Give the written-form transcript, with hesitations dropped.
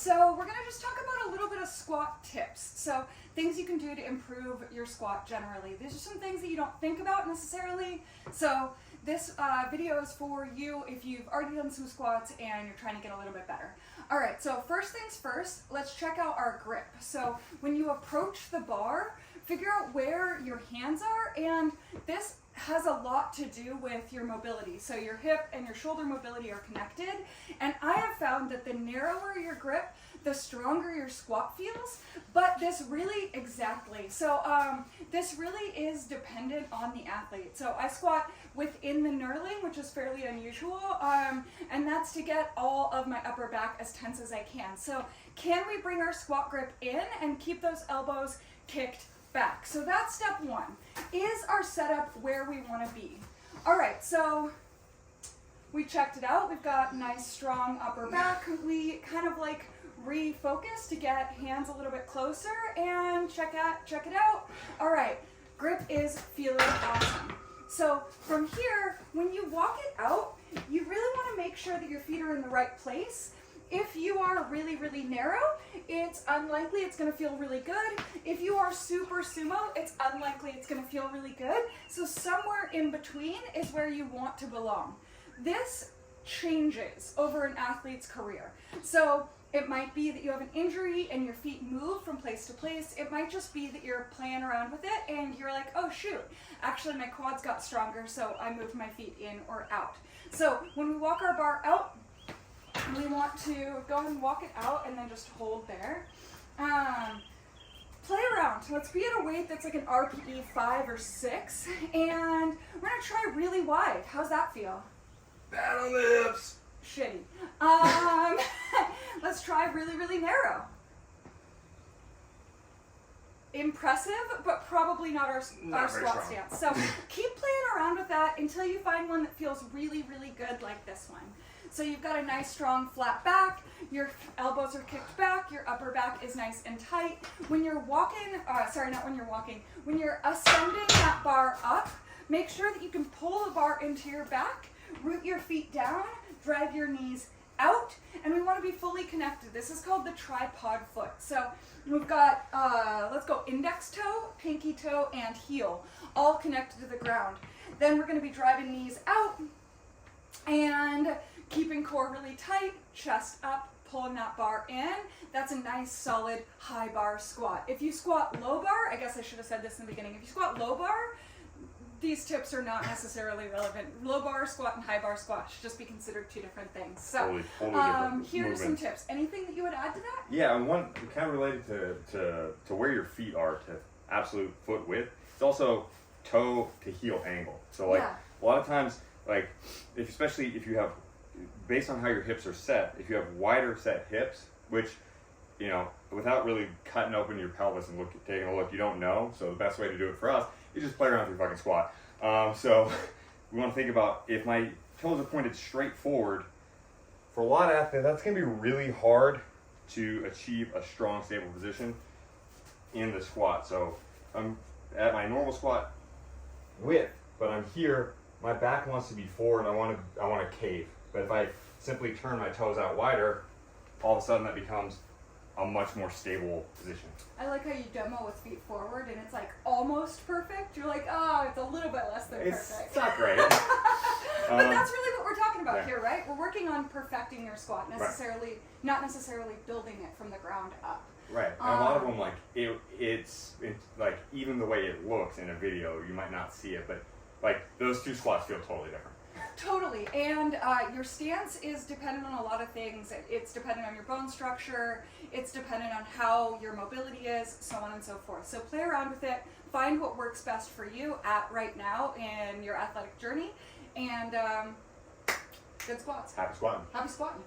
So we're going to just talk about a little bit of squat tips. So things you can do to improve your squat generally. These are some things that you don't think about necessarily. So this video is for you if you've already done some squats and you're trying to get a little bit better. Alright, so first things first, let's check out our grip. So when you approach the bar, figure out where your hands are, and this has a lot to do with your mobility. So your hip and your shoulder mobility are connected, and I have found that the narrower your grip, the stronger your squat feels, but this really, this really is dependent on the athlete. So I squat within the knurling, which is fairly unusual, and that's to get all of my upper back as tense as I can. So can we bring our squat grip in and keep those elbows kicked back? So that's step one. Is our setup where we want to be? All right, so we checked it out. We've got nice strong upper back. We kind of like refocus to get hands a little bit closer and check it out. All right, grip is feeling awesome. So from here, when you walk it out, you really want to make sure that your feet are in the right place. If you are really, really narrow, it's unlikely it's going to feel really good. If you are super sumo, it's unlikely it's going to feel really good. So somewhere in between is where you want to belong. This changes over an athlete's career. So it might be that you have an injury and your feet move from place to place. It might just be that you're playing around with it and you're like, oh shoot, actually my quads got stronger, so I moved my feet in or out. So when we walk our bar out, we want to go ahead and walk it out and then just hold there. Play around. Let's be at a weight that's like an RPE 5 or 6, and we're going to try really wide. How's that feel? Bad on the hips. Shitty. Let's try really, really narrow. Impressive, but probably not our squat stance. So keep playing around with that until you find one that feels really, really good like this one. So you've got a nice strong flat back, your elbows are kicked back, your upper back is nice and tight. When you're walking, when you're ascending that bar up, make sure that you can pull the bar into your back, root your feet down, drag your knees out, and we want to be fully connected. This is called the tripod foot. So we've got, let's go index toe, pinky toe, and heel, all connected to the ground. Then we're going to be driving knees out and keeping core really tight, chest up, pulling that bar in. That's a nice, solid, high bar squat. If you squat low bar, I guess I should have said this in the beginning, if you squat low bar, these tips are not necessarily relevant. Low bar squat and high bar squat should just be considered two different things. So totally here are some tips. Anything that you would add to that? Yeah, and one kind of related to where your feet are to absolute foot width. It's also toe to heel angle. So like a lot of times, like especially if you have, based on how your hips are set, if you have wider set hips, which, you know, without really cutting open your pelvis and taking a look, you don't know. So the best way to do it for us is just play around with your fucking squat. So we want to think about, if my toes are pointed straight forward, for a lot of athletes, that's going to be really hard to achieve a strong, stable position in the squat. So I'm at my normal squat width, but I'm here, my back wants to be forward, and I want to cave. But if I simply turn my toes out wider, all of a sudden that becomes a much more stable position. I like how you demo with feet forward and it's like almost perfect. You're like, oh, it's a little bit less than perfect. It's not great. But that's really what we're talking about here, right? We're working on perfecting your squat, not necessarily building it from the ground up. Right. And a lot of them, like, it's like, even the way it looks in a video, you might not see it, but like those two squats feel totally different. Totally, and your stance is dependent on a lot of things. It's dependent on your bone structure, it's dependent on how your mobility is, so on and so forth. So play around with it, find what works best for you right now in your athletic journey, and good squats. Happy squatting. Happy squatting.